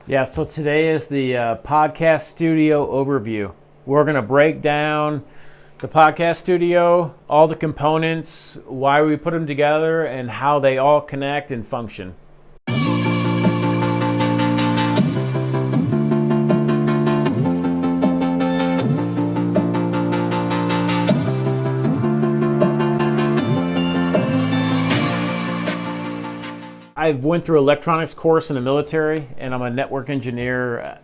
Yeah, so today is the podcast studio overview. We're going to break down the podcast studio, all the components, why we put them together, and how they all connect and function. I went through electronics course in the military, and I'm a network engineer,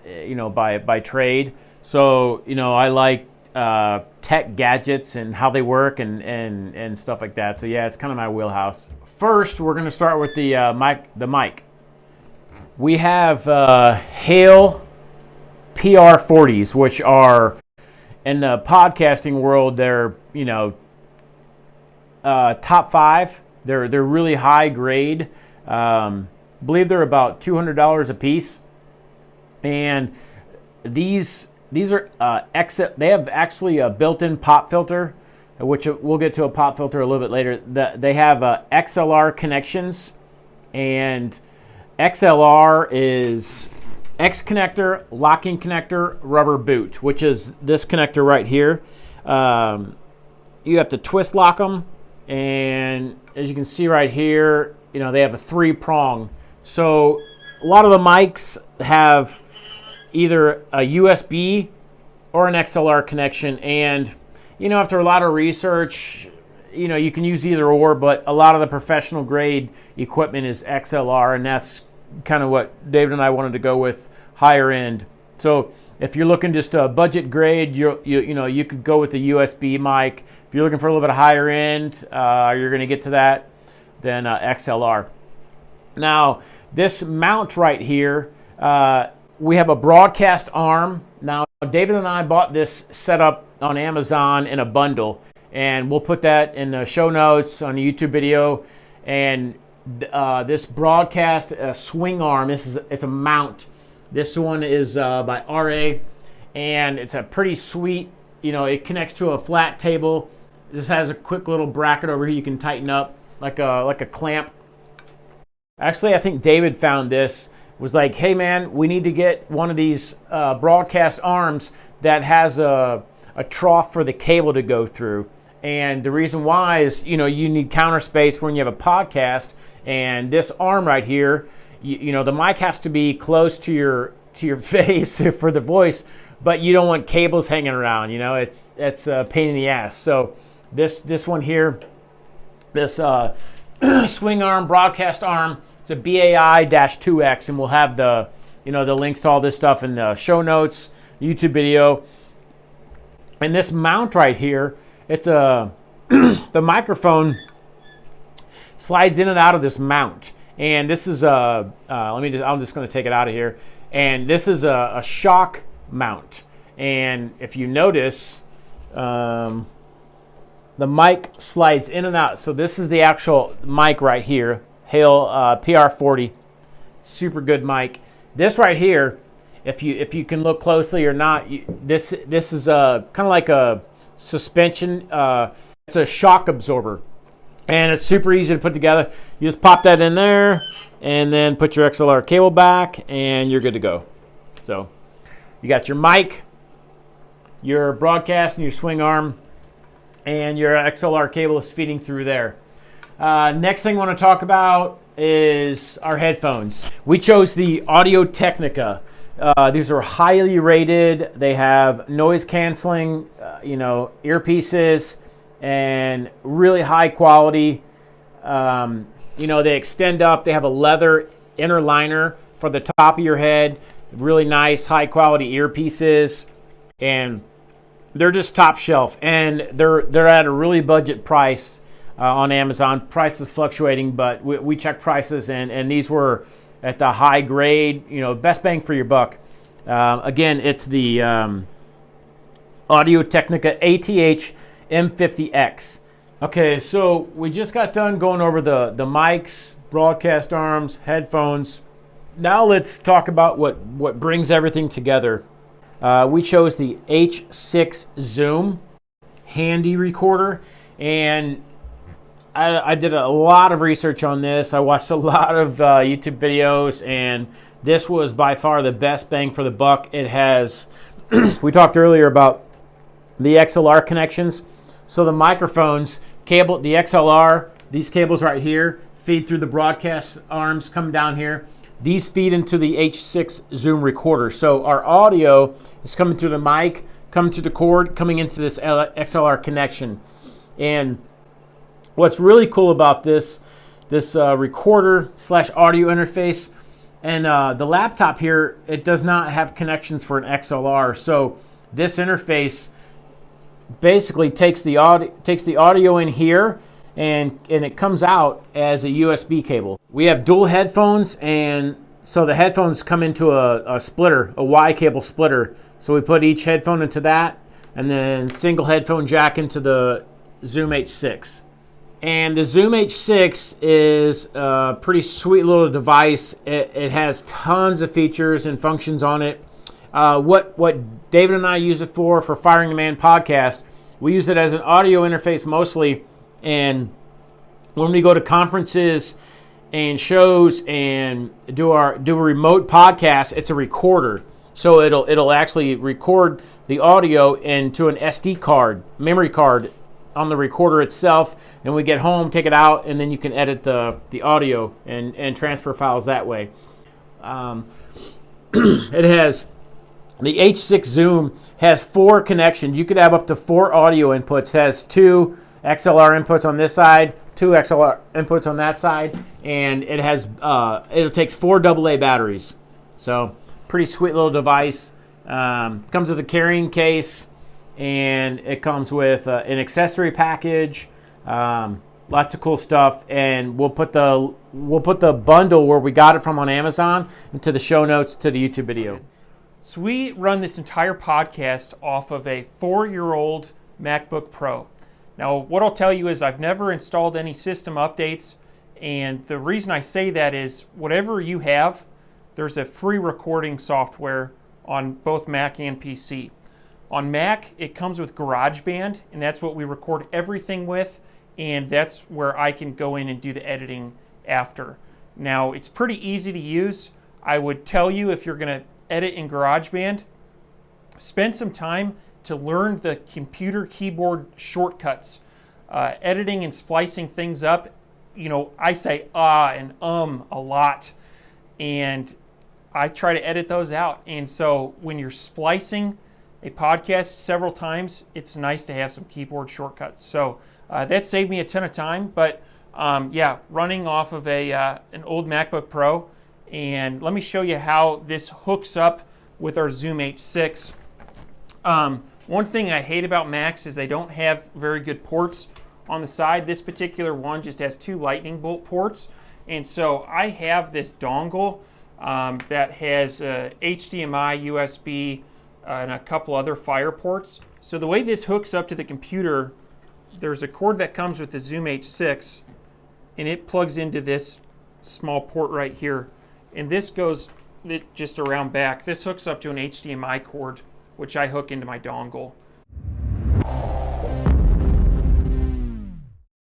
by trade. So, I like tech gadgets and how they work and stuff like that. So yeah, it's kind of my wheelhouse. First, we're going to start with the mic. We have Hale PR40s, which are in the podcasting world. They're top five. They're really high grade. I believe they're about $200 a piece, and these are they have actually a built-in pop filter, which we'll get to a pop filter a little bit later. They have XLR connections, and XLR is X connector, locking connector, rubber boot, which is this connector right here. You have to twist lock them, and as you can see right here, they have a 3-prong. So a lot of the mics have either a USB or an XLR connection, and after a lot of research, you can use either or, but a lot of the professional grade equipment is XLR, and that's kind of what David and I wanted to go with, higher end. So if you're looking just a budget grade, you could go with the USB mic. If you're looking for a little bit higher end, you're going to get to that, then XLR. Now, this mount right here, we have a broadcast arm. Now, David and I bought this setup on Amazon in a bundle, and we'll put that in the show notes on the YouTube video. And this broadcast swing arm, it's a mount. This one is by RA, and it's a pretty sweet, it connects to a flat table. This has a quick little bracket over here you can tighten up like a clamp. Actually, I think David found this, was like, hey man, we need to get one of these broadcast arms that has a trough for the cable to go through. And the reason why is, you need counter space when you have a podcast, and this arm right here, the mic has to be close to your face for the voice, but you don't want cables hanging around. It's a pain in the ass. So this one here, this swing arm, broadcast arm, it's a BAI-2X, and we'll have the links to all this stuff in the show notes, YouTube video. And this mount right here, it's the microphone slides in and out of this mount. And this is I'm just going to take it out of here. And this is a shock mount. And if you notice, the mic slides in and out. So this is the actual mic right here, Hale PR40, super good mic. This right here, if you can look closely or not, this is kind of like a suspension. It's a shock absorber, and it's super easy to put together. You just pop that in there, and then put your XLR cable back, and you're good to go. So you got your mic, your broadcast, and your swing arm, and your XLR cable is feeding through there. Next thing I want to talk about is our headphones. We chose the Audio-Technica. These are highly rated. They have noise canceling, earpieces, and really high quality. They extend up. They have a leather inner liner for the top of your head. Really nice, high quality earpieces, and they're just top shelf. And they're at a really budget price on Amazon. Price is fluctuating, but we check prices, and these were at the high grade, best bang for your buck. Again, it's the Audio-Technica ATH M50X. Okay, so we just got done going over the mics, broadcast arms, headphones. Now let's talk about what brings everything together. We chose the H6 Zoom handy recorder, and I did a lot of research on this. I watched a lot of YouTube videos, and this was by far the best bang for the buck. It has, we talked earlier about the XLR connections. So the microphones, cable, the XLR, these cables right here, feed through the broadcast arms coming down here. These feed into the H6 Zoom recorder. So our audio is coming through the mic, coming through the cord, coming into this XLR connection. And what's really cool about this recorder / audio interface, and the laptop here, it does not have connections for an XLR. So this interface basically takes the audio in here, and it comes out as a USB cable. We have dual headphones, and so the headphones come into a splitter, a Y cable splitter. So we put each headphone into that, and then single headphone jack into the Zoom H6. And the Zoom H6 is a pretty sweet little device. It has tons of features and functions on it. What David and I use it for Firing the Man podcast, we use it as an audio interface mostly. And when we go to conferences and shows and do a remote podcast, it's a recorder. So it'll actually record the audio into an SD card, memory card, on the recorder itself, and we get home, take it out, and then you can edit the audio and transfer files that way. It has, the H6 Zoom has 4 connections. You could have up to 4 audio inputs. It has 2 XLR inputs on this side, 2 XLR inputs on that side, and it has it takes 4 AA batteries. So pretty sweet little device. Comes with a carrying case, and it comes with an accessory package, lots of cool stuff, and we'll put the bundle where we got it from on Amazon into the show notes to the YouTube video. So we run this entire podcast off of a 4-year-old MacBook Pro. Now, what I'll tell you is I've never installed any system updates, and the reason I say that is whatever you have, there's a free recording software on both Mac and PC. On Mac, it comes with GarageBand, and that's what we record everything with, and that's where I can go in and do the editing after. Now, it's pretty easy to use. I would tell you, if you're going to edit in GarageBand, spend some time to learn the computer keyboard shortcuts. Editing and splicing things up, I say and a lot, and I try to edit those out. And so when you're splicing a podcast several times, it's nice to have some keyboard shortcuts. So that saved me a ton of time, but yeah, running off of an old MacBook Pro. And let me show you how this hooks up with our Zoom H6. One thing I hate about Macs is they don't have very good ports on the side. This particular one just has 2 lightning bolt ports. And so I have this dongle that has HDMI, USB, and a couple other fire ports. So the way this hooks up to the computer, there's a cord that comes with the Zoom H6, and it plugs into this small port right here. And this goes just around back. This hooks up to an HDMI cord, which I hook into my dongle.